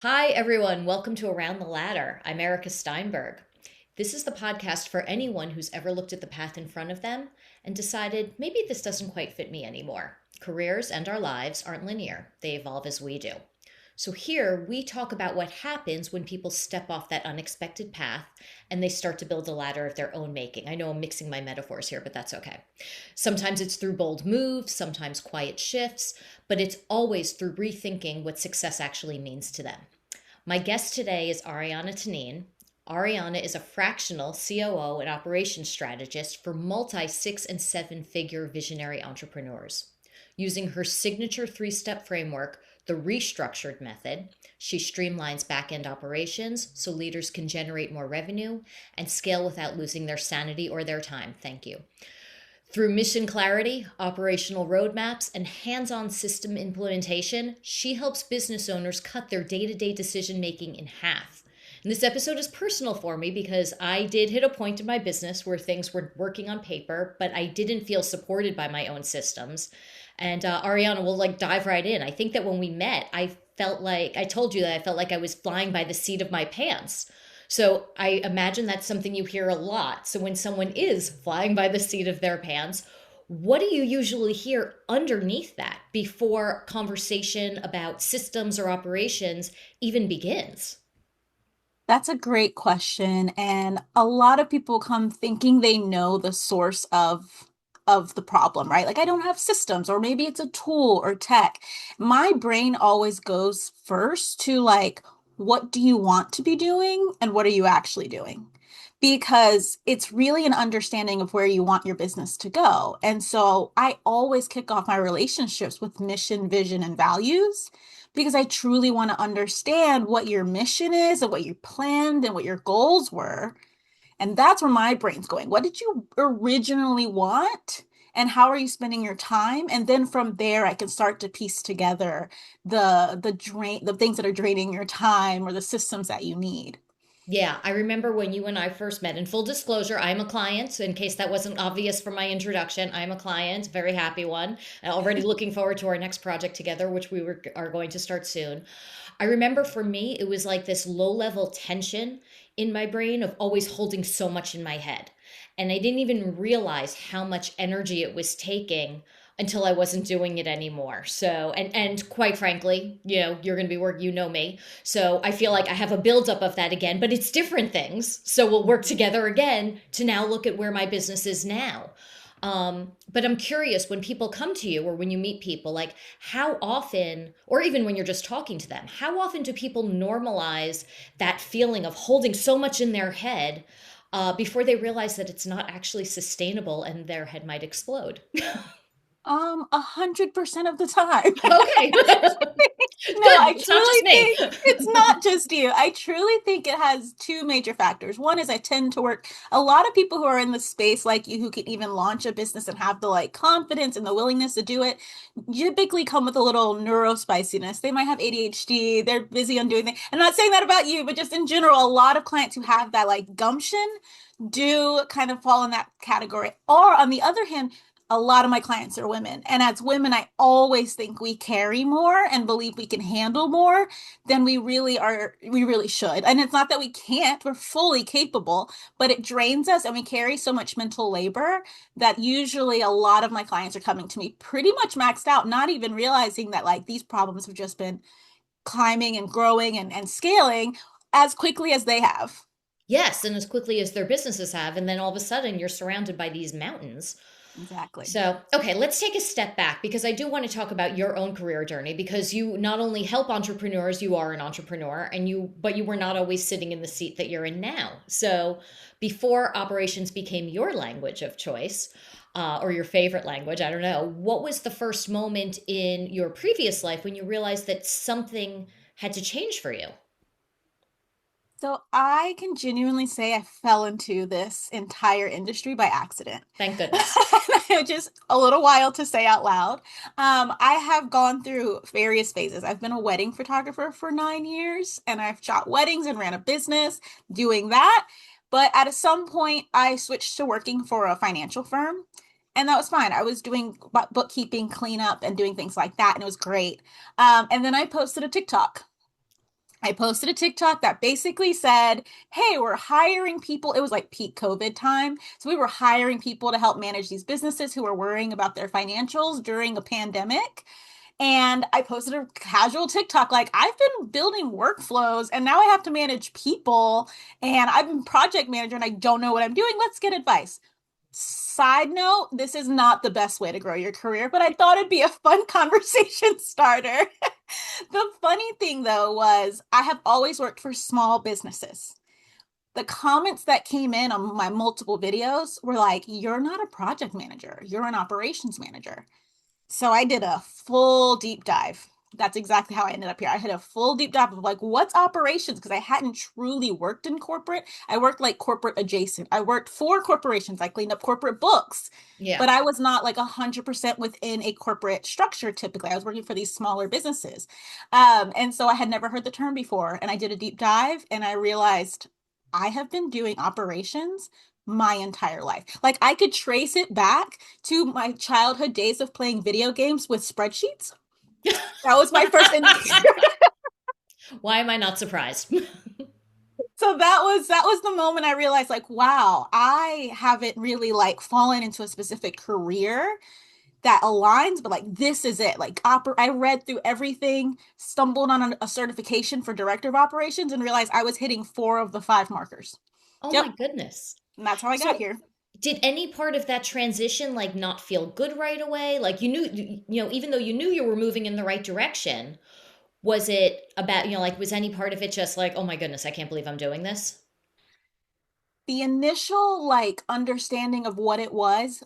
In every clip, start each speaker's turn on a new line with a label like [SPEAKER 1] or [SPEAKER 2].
[SPEAKER 1] Hi, everyone. Welcome to Around the Ladder. I'm Erika Steinberg. This is the podcast for anyone who's ever looked at the path in front of them and decided maybe this doesn't quite fit me anymore. Careers and our lives aren't linear, they evolve as we do. So, here we talk about what happens when people step off that unexpected path and they start to build a ladder of their own making. I know I'm mixing my metaphors here, but that's okay. Sometimes it's through bold moves, sometimes quiet shifts, but it's always through rethinking what success actually means to them. My guest today is Ariana Tenine. Ariana is a fractional COO and operations strategist for multi six and seven figure visionary entrepreneurs. Using her signature three-step framework, the Restructured Method, she streamlines back-end operations so leaders can generate more revenue and scale without losing their sanity or their time. Thank you. Through mission clarity, operational roadmaps, and hands on system implementation, she helps business owners cut their day to day decision making in half. And this episode is personal for me because I did hit a point in my business where things were working on paper, but I didn't feel supported by my own systems. And Ariana will dive right in. I think that when we met, I told you that I felt like I was flying by the seat of my pants. So I imagine that's something you hear a lot. So when someone is flying by the seat of their pants, what do you usually hear underneath that before conversation about systems or operations even begins?
[SPEAKER 2] That's a great question. And a lot of people come thinking they know the source of the problem, right? Like I don't have systems, or maybe it's a tool or tech. My brain always goes first to like, what do you want to be doing and what are you actually doing? Because it's really an understanding of where you want your business to go. And so I always kick off my relationships with mission, vision, and values because I truly want to understand what your mission is and what you planned and what your goals were. And that's where my brain's going. What did you originally want? And how are you spending your time? And then from there, I can start to piece together the things that are draining your time or the systems that you need.
[SPEAKER 1] Yeah, I remember when you and I first met. In full disclosure, I'm a client. So in case that wasn't obvious from my introduction, I'm a client, very happy one. And already looking forward to our next project together, which are going to start soon. I remember for me, it was like this low level tension in my brain of always holding so much in my head. And I didn't even realize how much energy it was taking until I wasn't doing it anymore. So, and quite frankly, you're going to be working, me. So I feel like I have a buildup of that again, but it's different things. So we'll work together again to now look at where my business is now. But I'm curious when people come to you or when you meet people, like how often, or even when you're just talking to them, how often do people normalize that feeling of holding so much in their head before they realize that it's not actually sustainable and their head might explode?
[SPEAKER 2] 100% of the time.
[SPEAKER 1] Okay.
[SPEAKER 2] No,
[SPEAKER 1] Good.
[SPEAKER 2] I
[SPEAKER 1] It's not just
[SPEAKER 2] truly
[SPEAKER 1] me.
[SPEAKER 2] think it's not just you. I truly think it has two major factors. One is I tend to work a lot of people who are in the space like you who can even launch a business and have the like confidence and the willingness to do it, typically come with a little neurospiciness. They might have ADHD, they're busy on doing things. I'm not saying that about you, but just in general, a lot of clients who have that like gumption do kind of fall in that category. Or on the other hand, a lot of my clients are women. And as women, I always think we carry more and believe we can handle more than we really should. And it's not that we can't, we're fully capable, but it drains us and we carry so much mental labor that usually a lot of my clients are coming to me pretty much maxed out, not even realizing that like these problems have just been climbing and growing and scaling as quickly as they have.
[SPEAKER 1] Yes, and as quickly as their businesses have, and then all of a sudden you're surrounded by these mountains.
[SPEAKER 2] Exactly.
[SPEAKER 1] So, okay, let's take a step back because I do want to talk about your own career journey because you not only help entrepreneurs, you are an entrepreneur and but you were not always sitting in the seat that you're in now. So, before operations became your language of choice, or your favorite language, I don't know, what was the first moment in your previous life when you realized that something had to change for you?
[SPEAKER 2] So I can genuinely say I fell into this entire industry by accident.
[SPEAKER 1] Thank goodness.
[SPEAKER 2] Just a little wild to say out loud. I have gone through various phases. I've been a wedding photographer for 9 years, and I've shot weddings and ran a business doing that. But at some point, I switched to working for a financial firm, and that was fine. I was doing bookkeeping, cleanup, and doing things like that, and it was great. And then I posted a TikTok. I posted a TikTok that basically said, hey, we're hiring people. It was like peak COVID time. So we were hiring people to help manage these businesses who are worrying about their financials during a pandemic. And I posted a casual TikTok like, I've been building workflows and now I have to manage people and I've been project manager and I don't know what I'm doing. Let's get advice. Side note, this is not the best way to grow your career, but I thought it'd be a fun conversation starter. The funny thing though was I have always worked for small businesses. The comments that came in on my multiple videos were like, you're not a project manager, you're an operations manager. So I did a full deep dive. That's exactly how I ended up here. I had a full deep dive of like, what's operations? Because I hadn't truly worked in corporate. I worked like corporate adjacent. I worked for corporations. I cleaned up corporate books,
[SPEAKER 1] Yeah.
[SPEAKER 2] but I was not like 100% within a corporate structure typically. I was working for these smaller businesses. And so I had never heard the term before. And I did a deep dive and I realized I have been doing operations my entire life. Like I could trace it back to my childhood days of playing video games with spreadsheets. That was my first indicator.
[SPEAKER 1] Why am I not surprised?
[SPEAKER 2] So that was the moment I realized like, wow, I haven't really like fallen into a specific career that aligns, but like this is it. Like I read through everything, stumbled on a certification for director of operations and realized I was hitting four of the five markers.
[SPEAKER 1] Oh my
[SPEAKER 2] Yep.
[SPEAKER 1] goodness.
[SPEAKER 2] And that's how I got
[SPEAKER 1] So,
[SPEAKER 2] here.
[SPEAKER 1] did any part of that transition like not feel good right away? Like you knew, even though you knew you were moving in the right direction, was it about, like was any part of it just like, oh my goodness, I can't believe I'm doing this?
[SPEAKER 2] The initial like understanding of what it was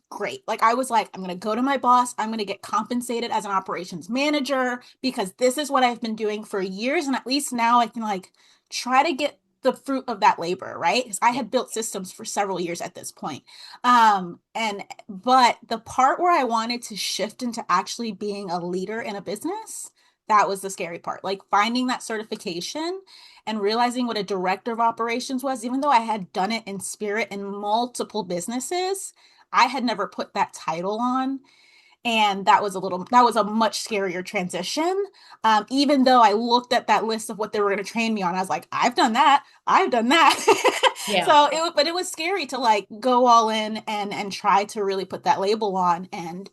[SPEAKER 2] great. Like I was like, I'm gonna go to my boss, I'm gonna get compensated as an operations manager because this is what I've been doing for years, and at least now I can like try to get the fruit of that labor, right? Because I
[SPEAKER 1] Yeah.
[SPEAKER 2] had built systems for several years at this point. And but the part where I wanted to shift into actually being a leader in a business, that was the scary part. Like finding that certification and realizing what a director of operations was, even though I had done it in spirit in multiple businesses, I had never put that title on. And that was a much scarier transition. Even though I looked at that list of what they were going to train me on, I was like, I've done that. I've done that.
[SPEAKER 1] Yeah.
[SPEAKER 2] So but it was scary to like go all in and try to really put that label on and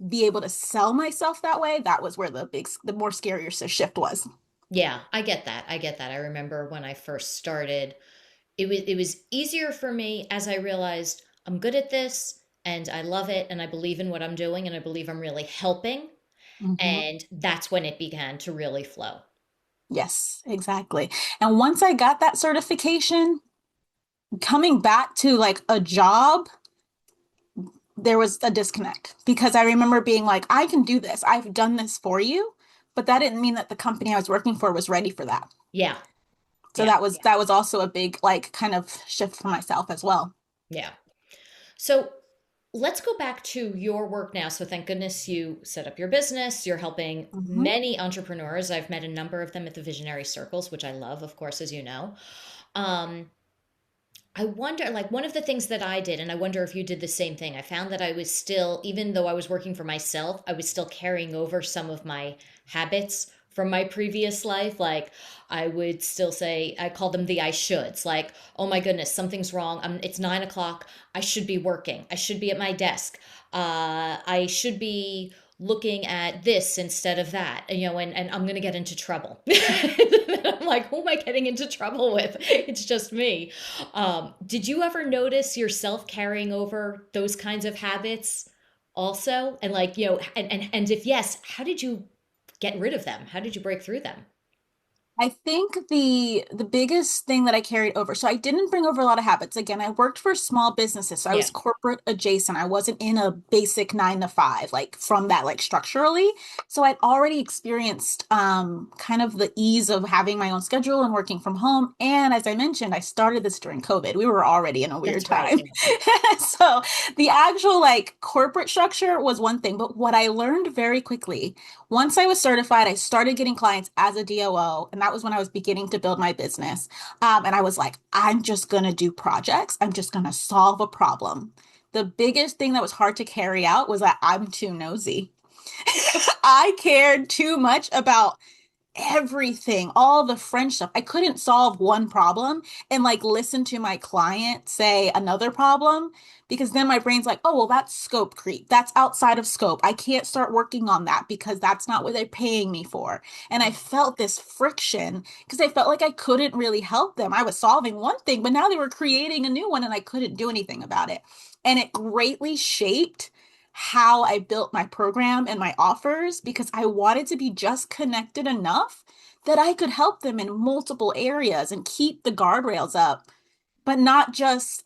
[SPEAKER 2] be able to sell myself that way. That was where the more scarier shift was.
[SPEAKER 1] Yeah, I get that. I get that. I remember when I first started, it was easier for me as I realized I'm good at this and I love it and I believe in what I'm doing and I believe I'm really helping.
[SPEAKER 2] Mhm.
[SPEAKER 1] And that's when it began to really flow.
[SPEAKER 2] Yes, exactly. And once I got that certification, coming back to like a job, there was a disconnect because I remember being like, I can do this. I've done this for you, but that didn't mean that the company I was working for was ready for that.
[SPEAKER 1] Yeah.
[SPEAKER 2] So
[SPEAKER 1] Yeah.
[SPEAKER 2] that was also a big like kind of shift for myself as well.
[SPEAKER 1] Yeah. So let's go back to your work now. So thank goodness you set up your business. You're helping
[SPEAKER 2] Mhm.
[SPEAKER 1] many entrepreneurs. I've met a number of them at the Visionary Circles, which I love, of course, as you know. Um, I wonder, like, one of the things that I did, and I wonder if you did the same thing, I found that I was still, even though I was working for myself, I was still carrying over some of my habits from my previous life. Like, I would still say, I call them the I shoulds. Like, oh my goodness, something's wrong. It's 9 o'clock. I should be working. I should be at my desk. I should be looking at this instead of that, and I'm going to get into trouble. I'm like, who am I getting into trouble with? It's just me. Did you ever notice yourself carrying over those kinds of habits also? And like, and if yes, how did you get rid of them? How did you break through them?
[SPEAKER 2] I think the biggest thing that I carried over, so I didn't bring over a lot of habits. Again, I worked for small businesses, so I
[SPEAKER 1] Yeah,
[SPEAKER 2] was corporate adjacent. I wasn't in a basic 9 to 5, like from that, like structurally. So I'd already experienced kind of the ease of having my own schedule and working from home. And as I mentioned, I started this during COVID. We were already in a weird
[SPEAKER 1] that's right.
[SPEAKER 2] time.
[SPEAKER 1] Yeah.
[SPEAKER 2] So the actual like corporate structure was one thing, but what I learned very quickly once I was certified, I started getting clients as a DOO, and that was when I was beginning to build my business. And I was like, I'm just going to do projects. I'm just going to solve a problem. The biggest thing that was hard to carry out was that I'm too nosy. I cared too much about everything, all the French stuff. I couldn't solve one problem and like listen to my client say another problem because then my brain's like, oh, well, that's scope creep. That's outside of scope. I can't start working on that because that's not what they're paying me for. And I felt this friction because I felt like I couldn't really help them. I was solving one thing, but now they were creating a new one and I couldn't do anything about it. And it greatly shaped how I built my program and my offers because I wanted to be just connected enough that I could help them in multiple areas and keep the guardrails up, but not just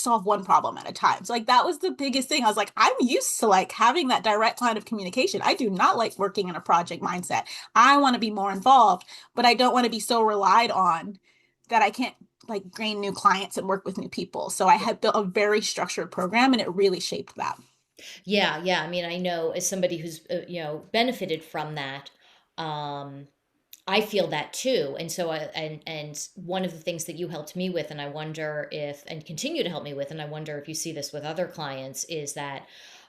[SPEAKER 2] solve one problem at a time. So like that was the biggest thing. I was like, I'm used to like having that direct line of communication. I do not like working in a project mindset. I want to be more involved, but I don't want to be so relied on that I can't like gain new clients and work with new people. So I had built a very structured program and it really shaped that.
[SPEAKER 1] Yeah, yeah. I mean, I know as somebody who's benefited from that, um, I feel that too. And so, and one of the things that you helped me with, and I wonder if, and continue to help me with, and I wonder if you see this with other clients, is that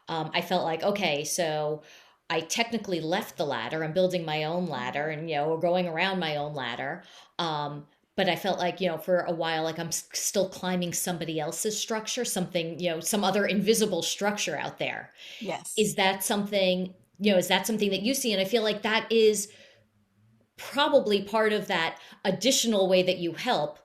[SPEAKER 1] I felt like, okay, so I technically left the ladder. I'm building my own ladder, and or going around my own ladder. Um, but I felt like, for a while, like I'm still climbing somebody else's structure, something, some other invisible structure out there.
[SPEAKER 2] Yes.
[SPEAKER 1] Is that something, is that something that you see? And I feel like that is probably part of that additional way that you help,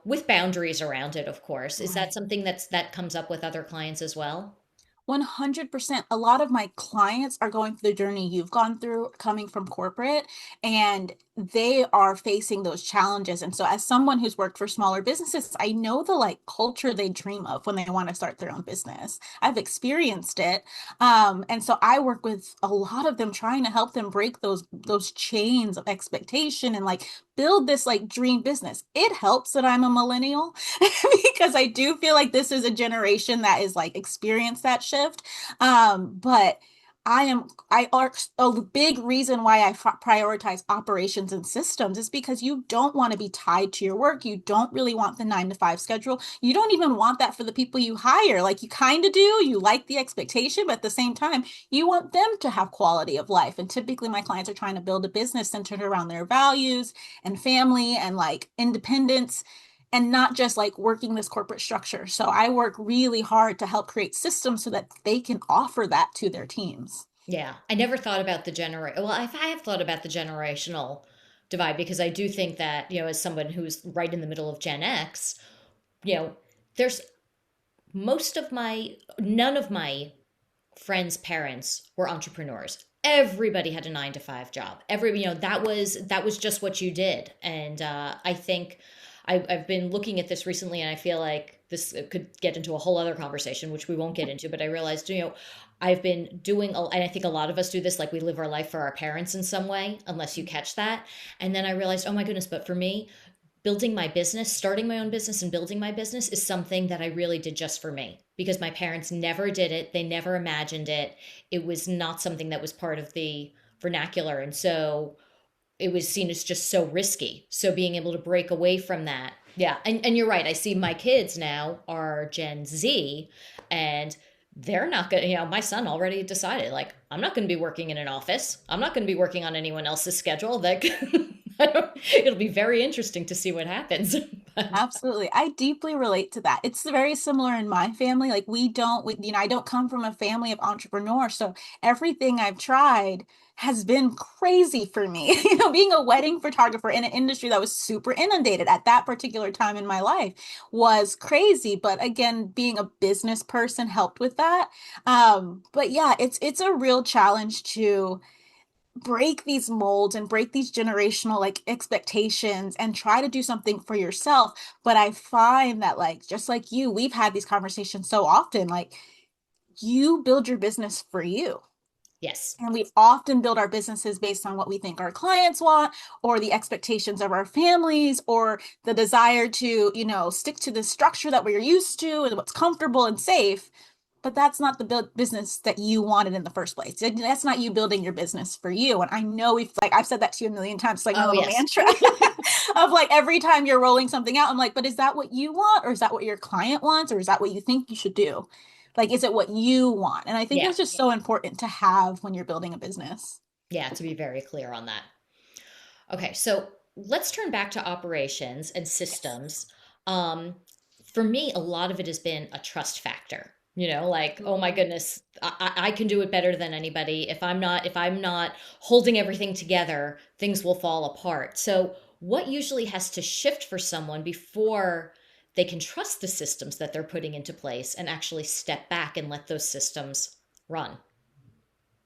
[SPEAKER 1] with boundaries around it, of course. Is that
[SPEAKER 2] Right.
[SPEAKER 1] something that comes up with other clients as well?
[SPEAKER 2] 100%. A lot of my clients are going through the journey you've gone through coming from corporate, and they are facing those challenges. And so, as someone who's worked for smaller businesses, I know the like culture they dream of when they want to start their own business. I've experienced it. And so I work with a lot of them trying to help them break those chains of expectation and like build this like dream business. It helps that I'm a millennial because I do feel like this is a generation that is like experienced that shift. But I are a big reason why I prioritize operations and systems is because you don't want to be tied to your work. You don't really want the 9 to 5 schedule. You don't even want that for the people you hire. Like you kind of do, you like the expectation, but at the same time, you want them to have quality of life. And typically my clients are trying to build a business centered around their values and family and like independence and not just like working this corporate structure. So I work really hard to help create systems so that they can offer that to their teams.
[SPEAKER 1] Yeah, I never thought about the well, I have thought about the generational divide because I do think that, as someone who's right in the middle of Gen X, you know, there's none of my friends' parents were entrepreneurs. Everybody had a 9 to 5 job. That was just what you did. And I think I've been looking at this recently, and I feel like this could get into a whole other conversation, which we won't get into. But I realized, I've been doing, and I think a lot of us do this, like we live our life for our parents in some way, unless you catch that. And then I realized, oh my goodness, but for me, building my business, starting my own business and building my business is something that I really did just for me because my parents never did it. They never imagined it. It was not something that was part of the vernacular. And so it was seen as just so risky. So being able to break away from that. Yeah. And you're right. I see my kids now are Gen Z and they're not going to, my son already decided, like, I'm not going to be working in an office. I'm not going to be working on anyone else's schedule. Like, it'll be very interesting to see what happens. But
[SPEAKER 2] Absolutely. I deeply relate to that. It's very similar in my family. Like I don't come from a family of entrepreneurs. So everything I've tried has been crazy for me. Being a wedding photographer in an industry that was super inundated at that particular time in my life was crazy. But again, being a business person helped with that. But yeah, it's a real challenge to break these molds and break these generational like expectations and try to do something for yourself. But I find that like just like you, we've had these conversations so often, like you build your business for you.
[SPEAKER 1] yes.
[SPEAKER 2] And we often build our businesses based on what we think our clients want, or the expectations of our families, or the desire to, stick to the structure that we're used to and what's comfortable and safe. But that's not the business that you wanted in the first place. That's not you building your business for you. And I know I've said that to you a million times. It's like my
[SPEAKER 1] Oh,
[SPEAKER 2] little
[SPEAKER 1] yes.
[SPEAKER 2] mantra of like every time you're rolling something out, I'm like, but is that what you want? Or is that what your client wants? Or is that what you think you should do? Like, is it what you want? And I think
[SPEAKER 1] Yeah.
[SPEAKER 2] that's just so important to have when you're building a business.
[SPEAKER 1] Yeah. To be very clear on that. Okay, so let's turn back to operations and
[SPEAKER 2] Yes.
[SPEAKER 1] systems. Um, for me, a lot of it has been a trust factor. Like, oh my
[SPEAKER 2] Mm.
[SPEAKER 1] goodness, I can do it better than anybody. If I'm not holding everything together, things will fall apart. So, what usually has to shift for someone before they can trust the systems that they're putting into place and actually step back and let those systems run?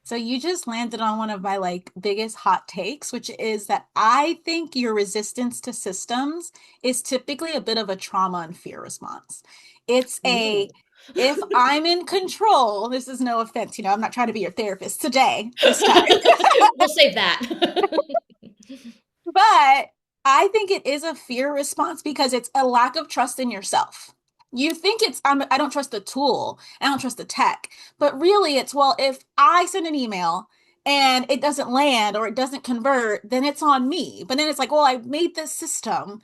[SPEAKER 2] So you just landed on one of my like biggest hot takes, which is that I think your resistance to systems is typically a bit of a trauma and fear response. It's
[SPEAKER 1] Ooh.
[SPEAKER 2] a if I'm in control, this is no offense, I'm not trying to be your therapist today, this time.
[SPEAKER 1] We'll save that.
[SPEAKER 2] But I think it is a fear response because it's a lack of trust in yourself. You think I don't trust the tool, I don't trust the tech, but really it's, well, if I send an email and it doesn't land or it doesn't convert, then it's on me. But then it's like, well, I made this system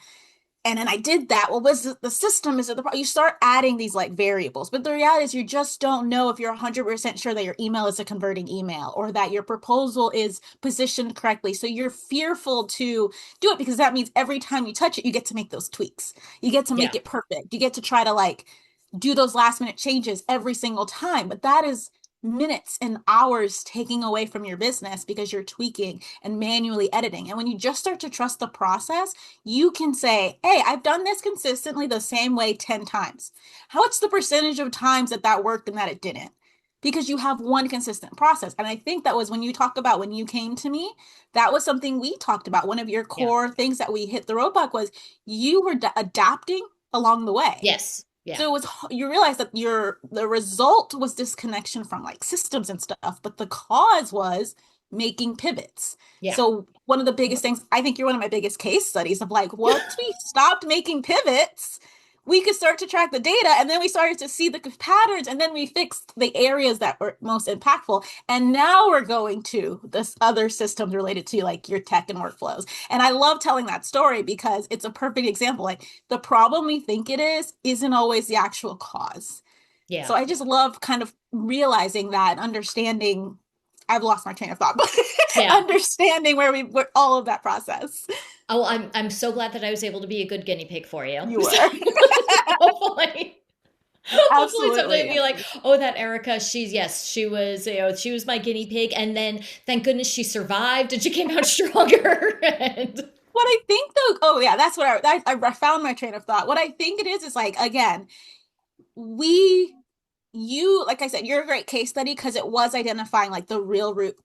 [SPEAKER 2] and then I did that. Well, was it the system? Is it you start adding these like variables, but the reality is you just don't know if you're 100% sure that your email is a converting email or that your proposal is positioned correctly. So you're fearful to do it because that means every time you touch it, you get to make those tweaks. You get to make
[SPEAKER 1] Yeah,
[SPEAKER 2] it perfect. You get to try to like do those last minute changes every single time. But that is minutes and hours taking away from your business because you're tweaking and manually editing. And when you just start to trust the process, you can say, hey, I've done this consistently the same way 10 times. What's the percentage of times that that worked and that it didn't? Because you have one consistent process. And I think that was when you talk about when you came to me, that was something we talked about. One of your
[SPEAKER 1] yeah.
[SPEAKER 2] core things that we hit the roadblock was you were adapting along the way.
[SPEAKER 1] Yes. Yeah.
[SPEAKER 2] So it was, you realize that the result was disconnection from like systems and stuff, but the cause was making pivots.
[SPEAKER 1] Yeah.
[SPEAKER 2] So one of the biggest things, I think you're one of my biggest case studies of like, once we stopped making pivots, we could start to track the data and then we started to see the patterns and then we fixed the areas that were most impactful. And now we're going to this other systems related to like your tech and workflows. And I love telling that story because it's a perfect example. Like the problem we think it is isn't always the actual cause.
[SPEAKER 1] Yeah.
[SPEAKER 2] So I just love kind of realizing that and understanding. I've lost my train of thought, but
[SPEAKER 1] Yeah.
[SPEAKER 2] understanding where all of that process.
[SPEAKER 1] Oh, I'm so glad that I was able to be a good guinea pig for you.
[SPEAKER 2] You
[SPEAKER 1] So
[SPEAKER 2] were.
[SPEAKER 1] hopefully, hopefully someday
[SPEAKER 2] Absolutely.
[SPEAKER 1] be like, oh, that Erica, she was my guinea pig, and then thank goodness she survived and she came out stronger. And
[SPEAKER 2] What I think though, oh yeah, that's what I found my train of thought. What I think it is like, again, we you like I said, you're a great case study because it was identifying like the real root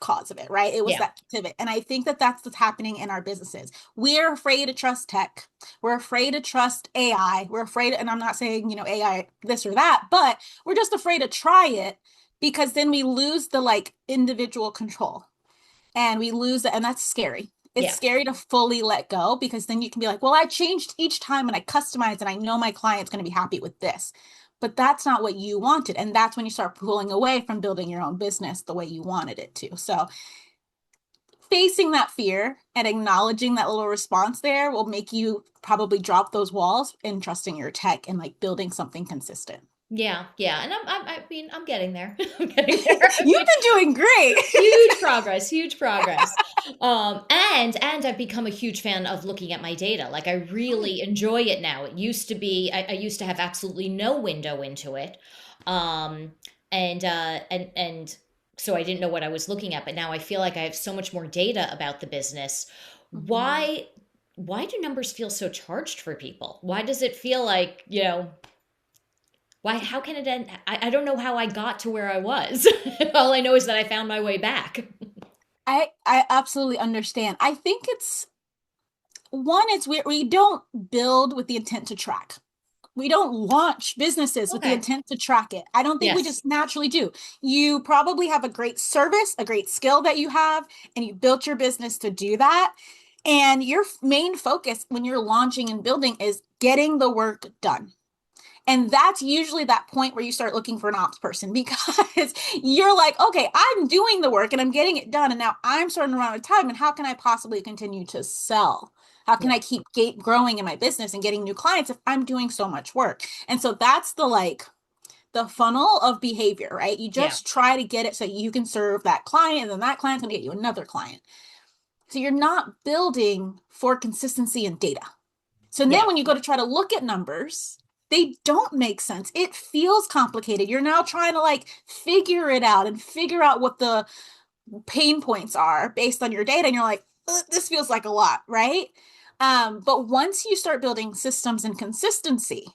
[SPEAKER 2] cause of it, right? It was
[SPEAKER 1] yeah,
[SPEAKER 2] that pivot. And I think that that's what's happening in our businesses. We're afraid to trust tech. We're afraid to trust AI. We're afraid, and I'm not saying, AI this or that, but we're just afraid to try it because then we lose the like individual control and we lose it. And that's scary. It's
[SPEAKER 1] yeah,
[SPEAKER 2] scary to fully let go because then you can be like, well, I changed each time and I customized and I know my client's going to be happy with this. But that's not what you wanted. And that's when you start pulling away from building your own business the way you wanted it to. So facing that fear and acknowledging that little response there will make you probably drop those walls and trusting your tech and like building something consistent.
[SPEAKER 1] yeah, yeah. And I mean, I'm getting there. I'm getting there.
[SPEAKER 2] You've been doing great.
[SPEAKER 1] Huge progress, huge progress. And I've become a huge fan of looking at my data. Like I really enjoy it now. It used to be I used to have absolutely no window into it. Um, and so I didn't know what I was looking at, but now I feel like I have so much more data about the business.
[SPEAKER 2] Mhm.
[SPEAKER 1] Why do numbers feel so charged for people? Why does it feel like, why how can it end? I don't know how I got to where I was. All I know is that I found my way back.
[SPEAKER 2] I absolutely understand. I think it's one, it's we don't build with the intent to track. We don't launch businesses with the
[SPEAKER 1] Okay.
[SPEAKER 2] intent to track it. I don't think we
[SPEAKER 1] Yes.
[SPEAKER 2] just naturally do. You probably have a great service, a great skill that you have, and you built your business to do that. And your main focus when you're launching and building is getting the work done. And that's usually that point where you start looking for an ops person because you're like, okay, I'm doing the work and I'm getting it done. And now I'm starting to run out of time. And how can I possibly continue to sell? How can
[SPEAKER 1] Yeah.
[SPEAKER 2] I keep growing in my business and getting new clients if I'm doing so much work? And so that's the like the funnel of behavior, right? You
[SPEAKER 1] Yeah.
[SPEAKER 2] just try to get it so you can serve that client, and then that client's gonna get you another client. So you're not building for consistency in data. So then
[SPEAKER 1] Yeah.
[SPEAKER 2] when you go to try to look at numbers, they don't make sense. It feels complicated. You're now trying to like figure it out and figure out what the pain points are based on your data. And you're like, this feels like a lot, right? But once you start building systems and consistency,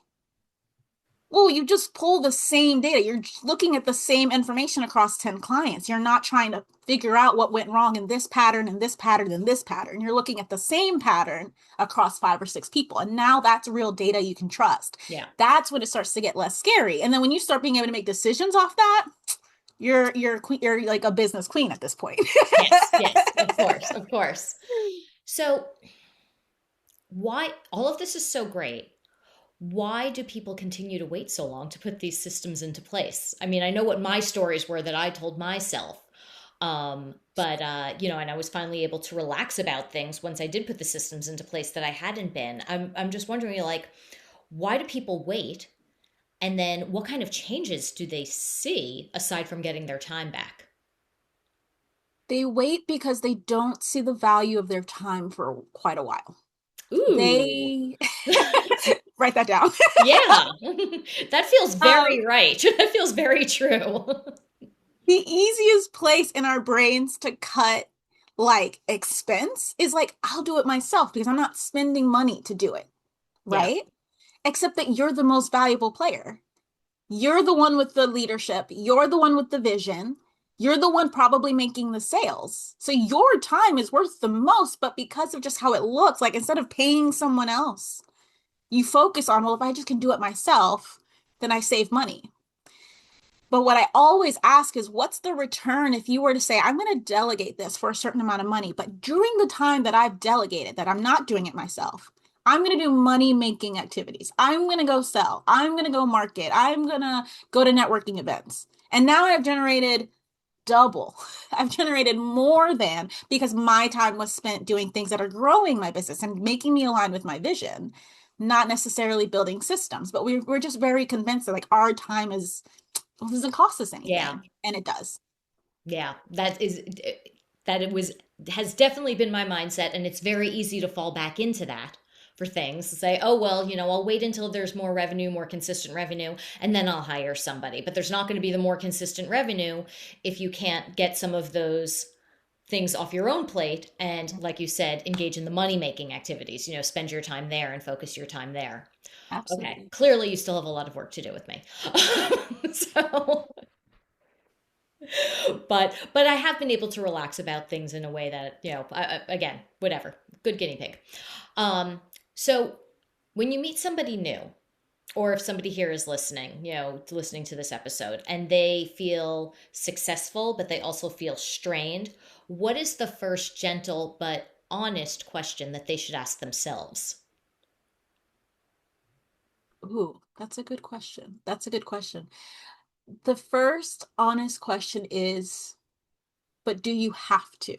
[SPEAKER 2] well, you just pull the same data. You're looking at the same information across 10 clients. You're not trying to figure out what went wrong in this pattern and this pattern and this pattern. You're looking at the same pattern across 5 or 6 people. And now that's real data you can trust.
[SPEAKER 1] Yeah.
[SPEAKER 2] That's when it starts to get less scary. And then when you start being able to make decisions off that, you're like a business queen at this point.
[SPEAKER 1] Yes. Yes. Of course. Of course. So, why all of this is so great? Why do people continue to wait so long to put these systems into place? I mean, I know what my stories were that I told myself. But and I was finally able to relax about things once I did put the systems into place that I hadn't been. I'm just wondering, like, why do people wait? And then what kind of changes do they see aside from getting their time back?
[SPEAKER 2] They wait because they don't see the value of their time for quite a while.
[SPEAKER 1] Ooh.
[SPEAKER 2] They write that down.
[SPEAKER 1] Yeah. That feels
[SPEAKER 2] Um,
[SPEAKER 1] very right. That feels very true.
[SPEAKER 2] the easiest place in our brains to cut like expense is like, I'll do it myself because I'm not spending money to do it,
[SPEAKER 1] Yeah.
[SPEAKER 2] right? Except that you're the most valuable player. You're the one with the leadership. You're the one with the vision. You're the one probably making the sales. So your time is worth the most, but because of just how it looks, like instead of paying someone else, you focus on, well, if I just can do it myself, then I save money. But what I always ask is, what's the return if you were to say, I'm going to delegate this for a certain amount of money, but during the time that I've delegated, that I'm not doing it myself, I'm going to do money making activities. I'm going to go sell. I'm going to go market. I'm going to go to networking events. And now I've generated double. I've generated more than because my time was spent doing things that are growing my business and making me align with my vision, not necessarily building systems. But we're just very convinced that like our time is well, doesn't cost us
[SPEAKER 1] Yeah.
[SPEAKER 2] anything. And it does.
[SPEAKER 1] Yeah. That it was has definitely been my mindset, and it's very easy to fall back into that for things to say, oh well, I'll wait until there's more revenue, more consistent revenue, and then I'll hire somebody. But there's not going to be the more consistent revenue if you can't get some of those things off your own plate and, like you said, engage in the money making activities. Spend your time there and focus your time there. Okay,
[SPEAKER 2] Absolutely.
[SPEAKER 1] clearly you still have a lot of work to do with me. So, but I have been able to relax about things in a way that, again, whatever, good guinea pig. So when you meet somebody new, or if somebody here is listening, listening to this episode, and they feel successful, but they also feel strained, what is the first gentle but honest question that they should ask themselves?
[SPEAKER 2] Ooh, that's a good question. That's a good question. The first honest question is, but do you have to?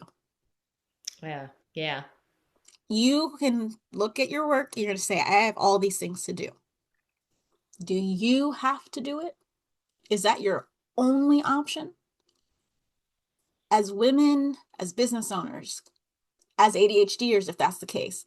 [SPEAKER 1] Yeah, yeah,
[SPEAKER 2] You can look at your work, you're going to say, I have all these things to do. Do you have to do it? Is that your only option? As women, as business owners, as ADHDers, if that's the case,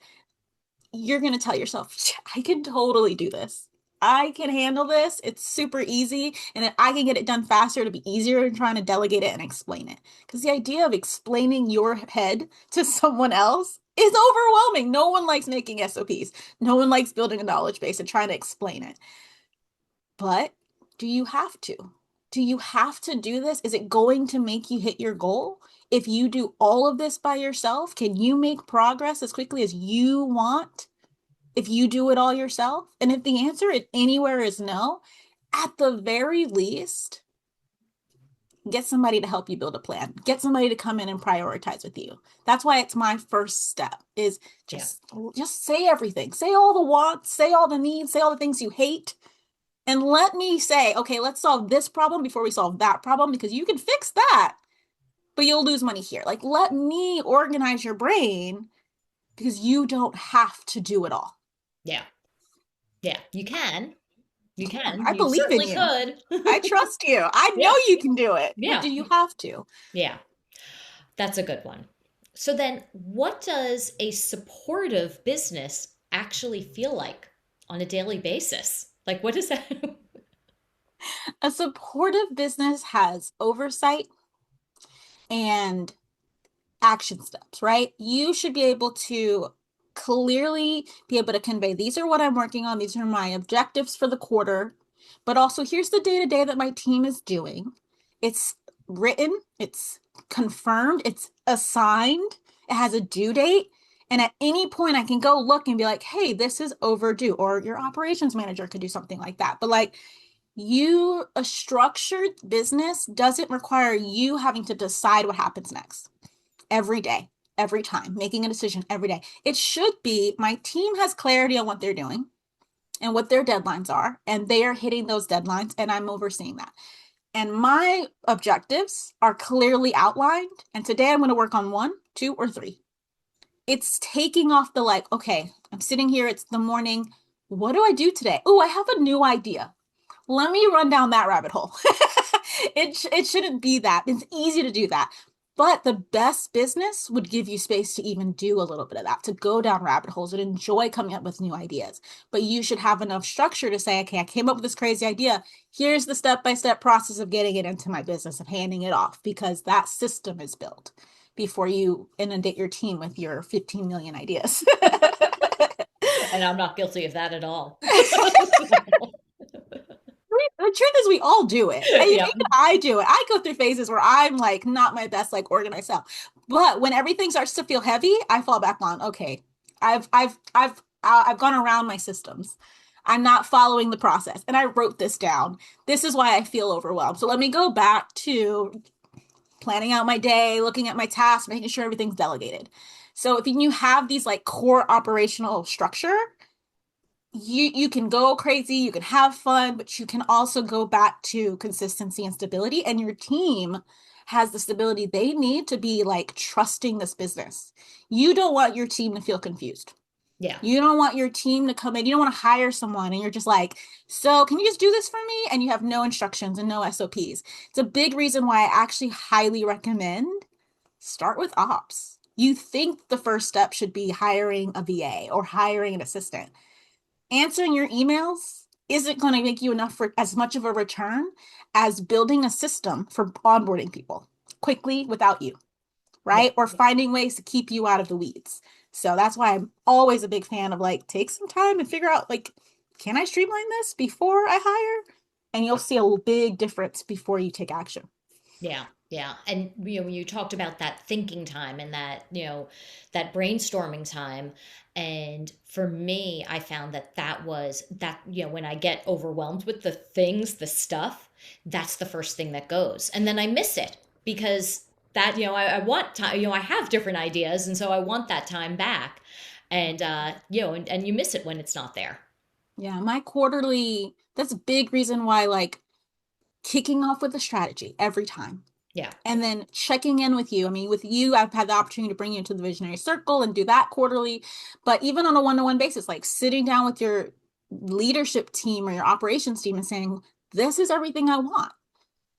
[SPEAKER 2] you're going to tell yourself, I can totally do this. I can handle this. It's super easy. And if I can get it done faster, it'll be easier than trying to delegate it and explain it. Because the idea of explaining your head to someone else is overwhelming. No one likes making SOPs. No one likes building a knowledge base and trying to explain it. But do you have to? Do you have to do this? Is it going to make you hit your goal? If you do all of this by yourself, can you make progress as quickly as you want? If you do it all yourself? And if the answer anywhere is no, at the very least, get somebody to help you build a plan. Get somebody to come in and prioritize with you. That's why it's my first step is
[SPEAKER 1] yeah,
[SPEAKER 2] just say everything. Say all the wants, say all the needs, say all the things you hate. And let me say, okay, let's solve this problem before we solve that problem because you can fix that, but you'll lose money here. Like, let me organize your brain because you don't have to do it all.
[SPEAKER 1] yeah, yeah. You can. You
[SPEAKER 2] Yeah,
[SPEAKER 1] can.
[SPEAKER 2] I
[SPEAKER 1] You
[SPEAKER 2] believe in
[SPEAKER 1] certainly
[SPEAKER 2] you.
[SPEAKER 1] could.
[SPEAKER 2] I trust you. I know
[SPEAKER 1] Yeah,
[SPEAKER 2] you can do it, but
[SPEAKER 1] yeah,
[SPEAKER 2] do you have to?
[SPEAKER 1] yeah. That's a good one. So then, what does a supportive business actually feel like on a daily basis? Like, what does that?
[SPEAKER 2] A supportive business has oversight and action steps, right? You should be able to clearly be able to convey these are what I'm working on, these are my objectives for the quarter, but also here's the day to day that my team is doing. It's written, it's confirmed, it's assigned, it has a due date. And at any point, I can go look and be like, hey, this is overdue. Or your operations manager could do something like that. But like, a structured business doesn't require you having to decide what happens next every day, every time, making a decision every day. It should be my team has clarity on what they're doing and what their deadlines are, and they are hitting those deadlines, and I'm overseeing that. And my objectives are clearly outlined. And today I'm going to work on one, two, or three. It's taking off the like, okay, I'm sitting here, it's the morning. What do I do today? Oh, I have a new idea. Let me run down that rabbit hole. It shouldn't be that. It's easy to do that. But the best business would give you space to even do a little bit of that, to go down rabbit holes and enjoy coming up with new ideas. But you should have enough structure to say, okay, I came up with this crazy idea. Here's the step-by-step process of getting it into my business and handing it off, because that system is built before you inundate your team with your 15 million ideas.
[SPEAKER 1] And I'm not guilty of that at all.
[SPEAKER 2] The truth is we all do it. And
[SPEAKER 1] Yeah.
[SPEAKER 2] even I do it. I go through phases where I'm like not my best, like organized self. But when everything starts to feel heavy, I fall back on, okay, I've gone around my systems. I'm not following the process. And I wrote this down. This is why I feel overwhelmed. So let me go back to planning out my day, looking at my tasks, making sure everything's delegated. So if you have these like core operational structure, you can go crazy, you can have fun, but you can also go back to consistency and stability, and your team has the stability they need to be like trusting this business. You don't want your team to feel confused.
[SPEAKER 1] Yeah.
[SPEAKER 2] You don't want your team to come in. You don't want to hire someone and you're just like, so can you just do this for me? And you have no instructions and no SOPs. It's a big reason why I actually highly recommend start with ops. You think the first step should be hiring a VA or hiring an assistant. Answering your emails isn't going to make you enough for as much of a return as building a system for onboarding people quickly without you,
[SPEAKER 1] Yeah.
[SPEAKER 2] right? Or finding ways to keep you out of the weeds. So that's why I'm always a big fan of like, take some time and figure out like, can I streamline this before I hire? And you'll see a big difference before you take action.
[SPEAKER 1] Yeah, yeah. And when you talked about that thinking time and that, that brainstorming time, and for me, I found that that was that, when I get overwhelmed with the things, the stuff, that's the first thing that goes. And then I miss it because that, I want time, I have different ideas, and so I want that time back. And and you miss it when it's not there.
[SPEAKER 2] Yeah, my quarterly, that's a big reason why like kicking off with a strategy every time.
[SPEAKER 1] Yeah.
[SPEAKER 2] And then checking in with you. I mean, with you, I've had the opportunity to bring you into the visionary circle and do that quarterly. But even on a one-to-one basis, like sitting down with your leadership team or your operations team and saying, this is everything I want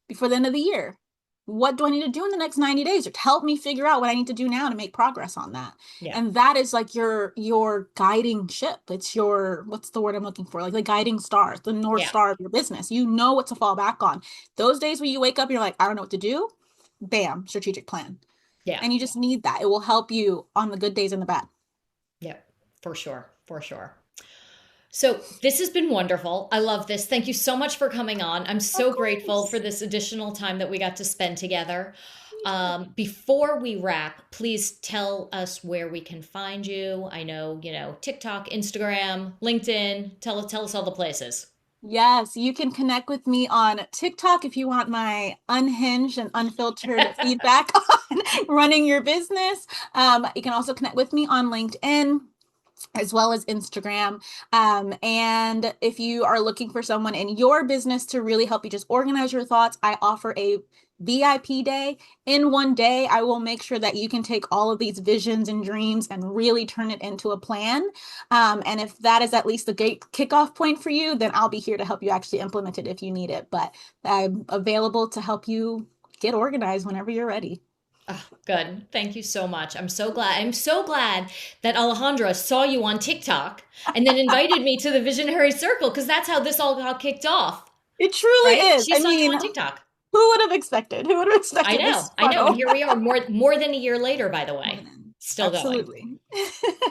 [SPEAKER 2] before the end of the year. What do I need to do in the next 90 days? Or help me figure out what I need to do now to make progress on that.
[SPEAKER 1] Yeah.
[SPEAKER 2] And that is like your guiding ship. It's your, what's the word I'm looking for? Like the guiding star, the North
[SPEAKER 1] Yeah.
[SPEAKER 2] Star of your business. You know what to fall back on. Those days when you wake up, you're like, I don't know what to do. Bam, strategic plan.
[SPEAKER 1] Yeah.
[SPEAKER 2] And you just need that. It will help you on the good days and the bad.
[SPEAKER 1] Yeah. For sure. For sure. So this has been wonderful. I love this. Thank you so much for coming on. I'm
[SPEAKER 2] Of
[SPEAKER 1] so grateful for
[SPEAKER 2] course.
[SPEAKER 1] this additional time that we got to spend together. Before we wrap, please tell us where we can find you. I know, TikTok, Instagram, LinkedIn. Tell us all the places.
[SPEAKER 2] Yes, you can connect with me on TikTok if you want my unhinged and unfiltered feedback on running your business. You can also connect with me on LinkedIn as well as Instagram. And if you are looking for someone in your business to really help you just organize your thoughts, I offer a VIP day. In one day, I will make sure that you can take all of these visions and dreams and really turn it into a plan. And if that is at least a great kickoff point for you, then I'll be here to help you actually implement it if you need it. But I'm available to help you get organized whenever you're ready.
[SPEAKER 1] Oh, good. Thank you so much. I'm so glad. I'm so glad that Alejandra saw you on TikTok and then invited me to the Visionary Circle because that's how this all got kicked off,
[SPEAKER 2] It truly
[SPEAKER 1] right?
[SPEAKER 2] is.
[SPEAKER 1] She
[SPEAKER 2] I
[SPEAKER 1] saw you
[SPEAKER 2] mean,
[SPEAKER 1] on TikTok.
[SPEAKER 2] who would have expected? Who would have expected this
[SPEAKER 1] I know. And
[SPEAKER 2] funnel?
[SPEAKER 1] here we are more than a year later, by the way,
[SPEAKER 2] Morning.
[SPEAKER 1] still going.
[SPEAKER 2] Absolutely.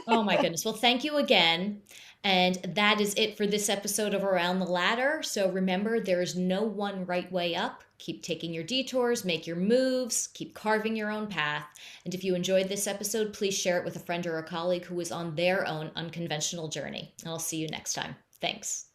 [SPEAKER 1] Oh my goodness. Well, thank you again. And that is it for this episode of Around the Ladder. So remember, there is no one right way up. Keep taking your detours, make your moves, keep carving your own path. And if you enjoyed this episode, please share it with a friend or a colleague who is on their own unconventional journey. And I'll see you next time. Thanks.